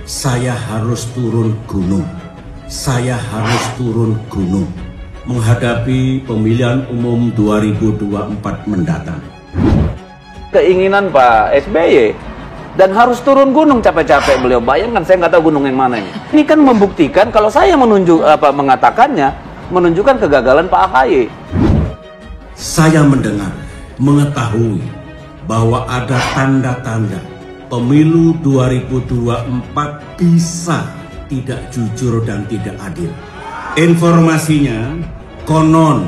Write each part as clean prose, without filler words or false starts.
Saya harus turun gunung. Saya harus turun gunung menghadapi pemilihan umum 2024 mendatang. Keinginan Pak SBY dan harus turun gunung capek-capek beliau. Bayangkan, saya nggak tahu gunung yang mana ini. Ini kan membuktikan kalau saya mengatakannya menunjukkan kegagalan Pak AHY. Saya mendengar, mengetahui bahwa ada tanda-tanda pemilu 2024 bisa tidak jujur dan tidak adil. Informasinya konon.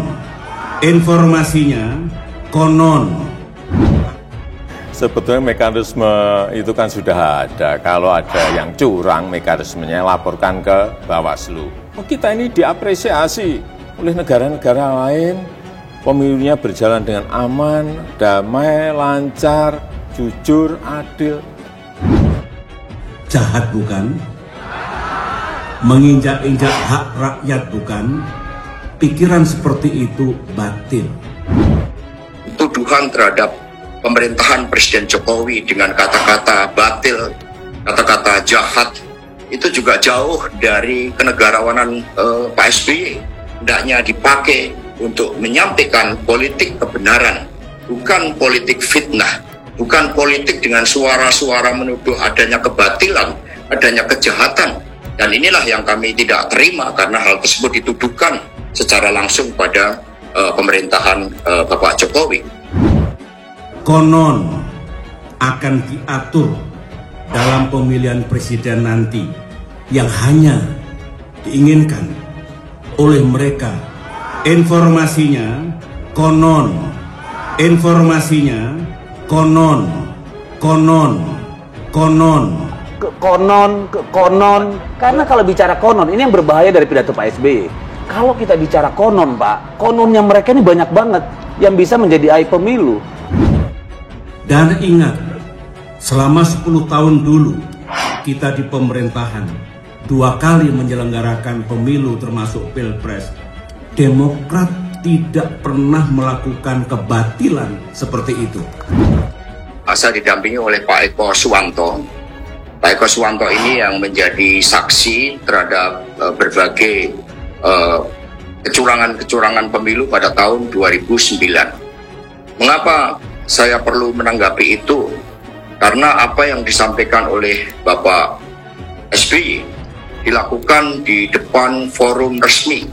Sebetulnya mekanisme itu kan sudah ada. Kalau ada yang curang, mekanismenya laporkan ke Bawaslu. Kita ini diapresiasi oleh negara-negara lain. Pemilunya berjalan dengan aman, damai, lancar, jujur, adil. Jahat bukan? Menginjak-injak hak rakyat bukan? Pikiran seperti itu batil. Tuduhan terhadap pemerintahan Presiden Jokowi dengan kata-kata batil, kata-kata jahat, itu juga jauh dari kenegarawanan Pak SBY. Hendaknya dipakai untuk menyampaikan politik kebenaran, bukan politik fitnah, bukan politik dengan suara-suara menuduh adanya kebatilan, adanya kejahatan. Dan inilah yang kami tidak terima karena hal tersebut dituduhkan secara langsung pada pemerintahan Bapak Jokowi. Konon akan diatur dalam pemilihan presiden nanti yang hanya diinginkan oleh mereka. Informasinya konon. Konon. Karena kalau bicara konon, ini yang berbahaya dari pidato Pak SBY. Kalau kita bicara konon, Pak, kononnya mereka ini banyak banget yang bisa menjadi aib pemilu. Dan ingat, selama 10 tahun dulu kita di pemerintahan 2 kali menyelenggarakan pemilu termasuk Pilpres. Demokrat tidak pernah melakukan kebatilan seperti itu. Saya didampingi oleh Pak Eko Suwanto. Pak Eko Suwanto ini yang menjadi saksi terhadap berbagai kecurangan-kecurangan pemilu pada tahun 2009. Mengapa saya perlu menanggapi itu? Karena apa yang disampaikan oleh Bapak SBY dilakukan di depan forum resmi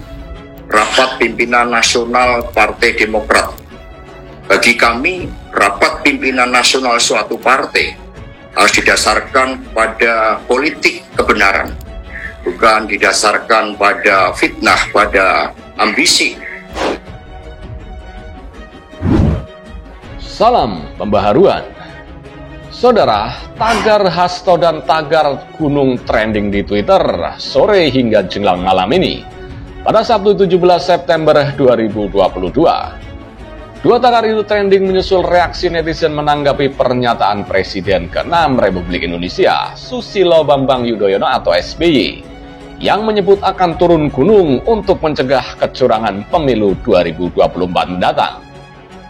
Rapat Pimpinan Nasional Partai Demokrat. Bagi kami, rapat pimpinan nasional suatu partai harus didasarkan pada politik kebenaran, bukan didasarkan pada fitnah, pada ambisi. Salam pembaharuan. Saudara, tagar Hasto dan tagar gunung trending di Twitter sore hingga jelang malam ini pada Sabtu 17 September 2022. Dua tagar itu trending menyusul reaksi netizen menanggapi pernyataan Presiden ke-6 Republik Indonesia, Susilo Bambang Yudhoyono atau SBY, yang menyebut akan turun gunung untuk mencegah kecurangan pemilu 2024 mendatang.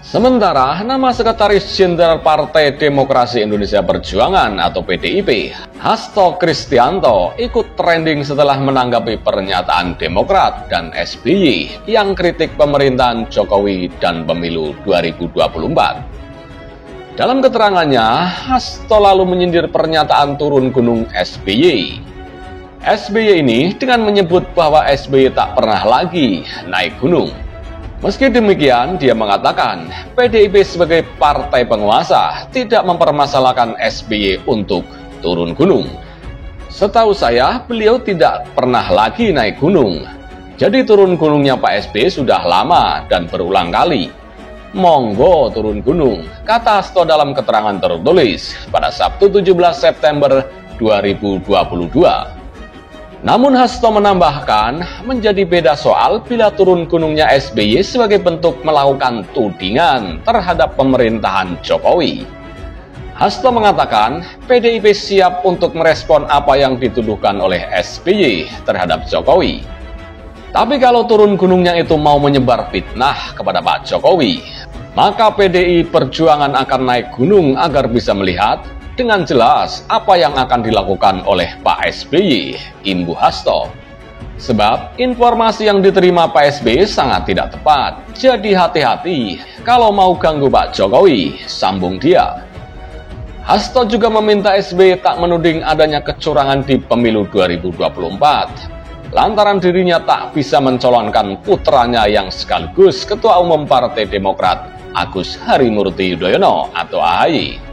Sementara, nama Sekretaris Jenderal Partai Demokrasi Indonesia Perjuangan atau PDIP, Hasto Kristianto, ikut trending setelah menanggapi pernyataan Demokrat dan SBY yang kritik pemerintahan Jokowi dan pemilu 2024. Dalam keterangannya, Hasto lalu menyindir pernyataan turun gunung SBY. SBY ini dengan menyebut bahwa SBY tak pernah lagi naik gunung. Meski demikian, dia mengatakan PDIP sebagai partai penguasa tidak mempermasalahkan SBY untuk turun gunung. Setahu saya, beliau tidak pernah lagi naik gunung. Jadi turun gunungnya Pak SBY sudah lama dan berulang kali. Monggo turun gunung, kata Hasto dalam keterangan tertulis pada Sabtu 17 September 2022. Namun Hasto menambahkan, menjadi beda soal bila turun gunungnya SBY sebagai bentuk melakukan tudingan terhadap pemerintahan Jokowi. Hasto mengatakan, PDIP siap untuk merespon apa yang dituduhkan oleh SBY terhadap Jokowi. Tapi kalau turun gunungnya itu mau menyebar fitnah kepada Pak Jokowi, maka PDI Perjuangan akan naik gunung agar bisa melihat dengan jelas apa yang akan dilakukan oleh Pak SBY, imbu Hasto. Sebab informasi yang diterima Pak SBY sangat tidak tepat. Jadi hati-hati kalau mau ganggu Pak Jokowi, sambung dia. Hasto juga meminta SBY tak menuding adanya kecurangan di pemilu 2024. Lantaran dirinya tak bisa mencalonkan putranya yang sekaligus Ketua Umum Partai Demokrat, Agus Harimurti Yudhoyono atau AHY.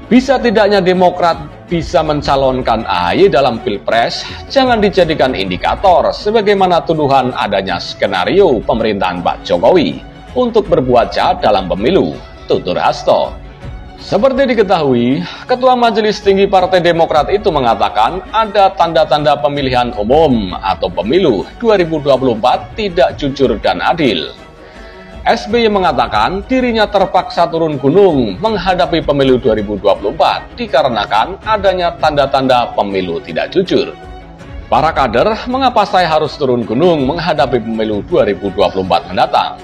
Bisa tidaknya Demokrat bisa mencalonkan AHY dalam Pilpres jangan dijadikan indikator sebagaimana tuduhan adanya skenario pemerintahan Pak Jokowi untuk berbuat jahat dalam pemilu, tutur Hasto. Seperti diketahui, Ketua Majelis Tinggi Partai Demokrat itu mengatakan ada tanda-tanda pemilihan umum atau pemilu 2024 tidak jujur dan adil. SBY mengatakan dirinya terpaksa turun gunung menghadapi pemilu 2024 dikarenakan adanya tanda-tanda pemilu tidak jujur. Para kader, mengapa saya harus turun gunung menghadapi pemilu 2024 mendatang?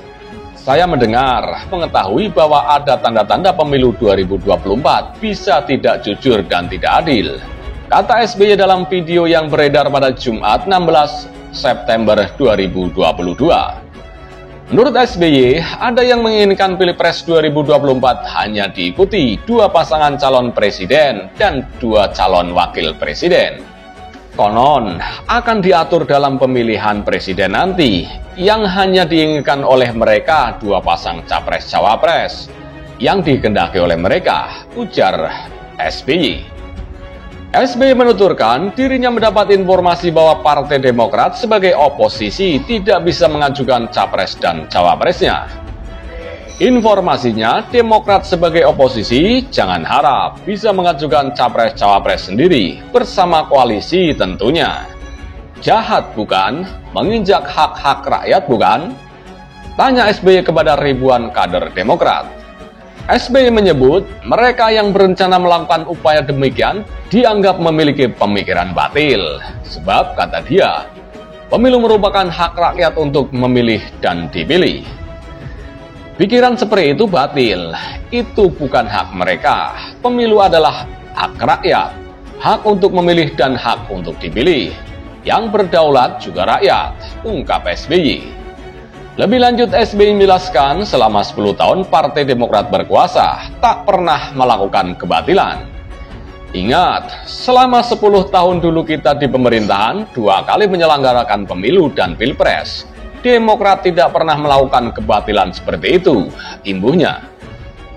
Saya mendengar, mengetahui bahwa ada tanda-tanda pemilu 2024 bisa tidak jujur dan tidak adil, kata SBY dalam video yang beredar pada Jumat 16 September 2022. Menurut SBY, ada yang menginginkan Pilpres 2024 hanya diikuti 2 pasangan calon presiden dan 2 calon wakil presiden. Konon, akan diatur dalam pemilihan presiden nanti, yang hanya diinginkan oleh mereka 2 pasang capres-cawapres, yang dikehendaki oleh mereka, ujar SBY. SBY menuturkan dirinya mendapat informasi bahwa Partai Demokrat sebagai oposisi tidak bisa mengajukan capres dan cawapresnya. Informasinya, Demokrat sebagai oposisi jangan harap bisa mengajukan capres-cawapres sendiri bersama koalisi tentunya. Jahat bukan? Menginjak hak-hak rakyat bukan? Tanya SBY kepada ribuan kader Demokrat. SBY menyebut mereka yang berencana melakukan upaya demikian dianggap memiliki pemikiran batil. Sebab, kata dia, pemilu merupakan hak rakyat untuk memilih dan dipilih. Pikiran seperti itu batil, itu bukan hak mereka. Pemilu adalah hak rakyat, hak untuk memilih dan hak untuk dipilih. Yang berdaulat juga rakyat, ungkap SBY. Lebih lanjut, SBY menjelaskan selama 10 tahun Partai Demokrat berkuasa, tak pernah melakukan kebatilan. Ingat, selama 10 tahun dulu kita di pemerintahan, 2 kali menyelenggarakan pemilu dan pilpres. Demokrat tidak pernah melakukan kebatilan seperti itu, imbuhnya.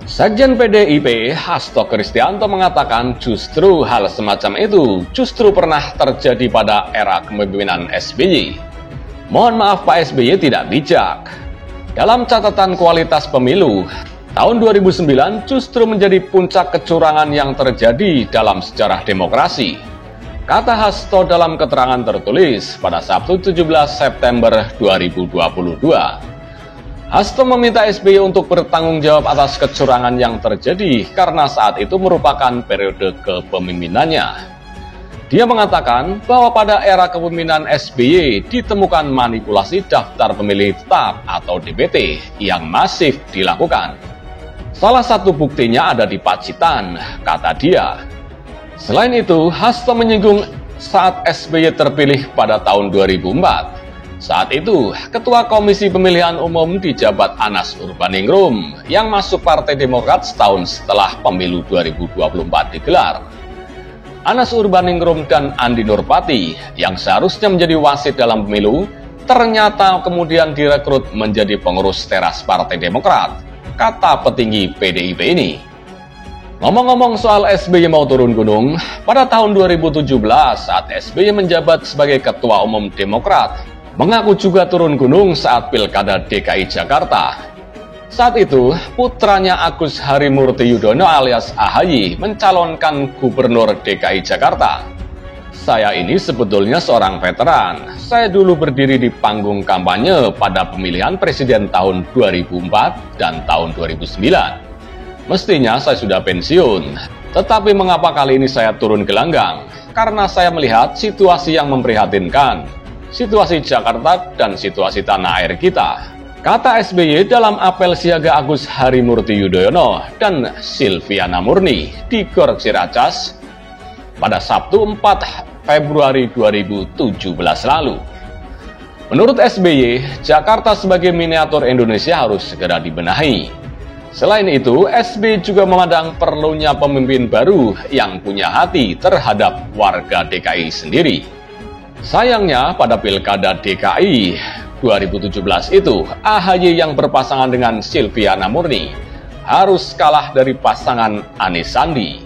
Sekjen PDIP, Hasto Kristianto mengatakan justru hal semacam itu justru pernah terjadi pada era kepemimpinan SBY. Mohon maaf Pak SBY tidak bijak. Dalam catatan kualitas pemilu, tahun 2009 justru menjadi puncak kecurangan yang terjadi dalam sejarah demokrasi, kata Hasto dalam keterangan tertulis pada Sabtu 17 September 2022. Hasto meminta SBY untuk bertanggung jawab atas kecurangan yang terjadi karena saat itu merupakan periode kepemimpinannya. Dia mengatakan bahwa pada era kepemimpinan SBY ditemukan manipulasi daftar pemilih tetap atau DPT yang masif dilakukan. Salah satu buktinya ada di Pacitan, kata dia. Selain itu, Hasto menyinggung saat SBY terpilih pada tahun 2004. Saat itu, Ketua Komisi Pemilihan Umum dijabat Anas Urbaningrum yang masuk Partai Demokrat setahun setelah pemilu 2024 digelar. Anas Urbaningrum dan Andi Nurpati yang seharusnya menjadi wasit dalam pemilu ternyata kemudian direkrut menjadi pengurus teras Partai Demokrat, kata petinggi PDIP ini. Ngomong-ngomong soal SBY mau turun gunung, pada tahun 2017 saat SBY menjabat sebagai Ketua Umum Demokrat, mengaku juga turun gunung saat Pilkada DKI Jakarta. Saat itu, putranya Agus Harimurti Yudhoyono alias AHY mencalonkan Gubernur DKI Jakarta. Saya ini sebetulnya seorang veteran. Saya dulu berdiri di panggung kampanye pada pemilihan presiden tahun 2004 dan tahun 2009. Mestinya saya sudah pensiun, tetapi mengapa kali ini saya turun gelanggang? Karena saya melihat situasi yang memprihatinkan, situasi Jakarta dan situasi tanah air kita. Kata SBY dalam apel siaga Agus Harimurti Yudhoyono dan Silviana Murni di Gor Ciracas pada Sabtu 4 Februari 2017 lalu. Menurut SBY, Jakarta sebagai miniatur Indonesia harus segera dibenahi. Selain itu, SBY juga memandang perlunya pemimpin baru yang punya hati terhadap warga DKI sendiri. Sayangnya pada Pilkada DKI 2017 itu, AHY yang berpasangan dengan Silviana Murni harus kalah dari pasangan Anies Sandi.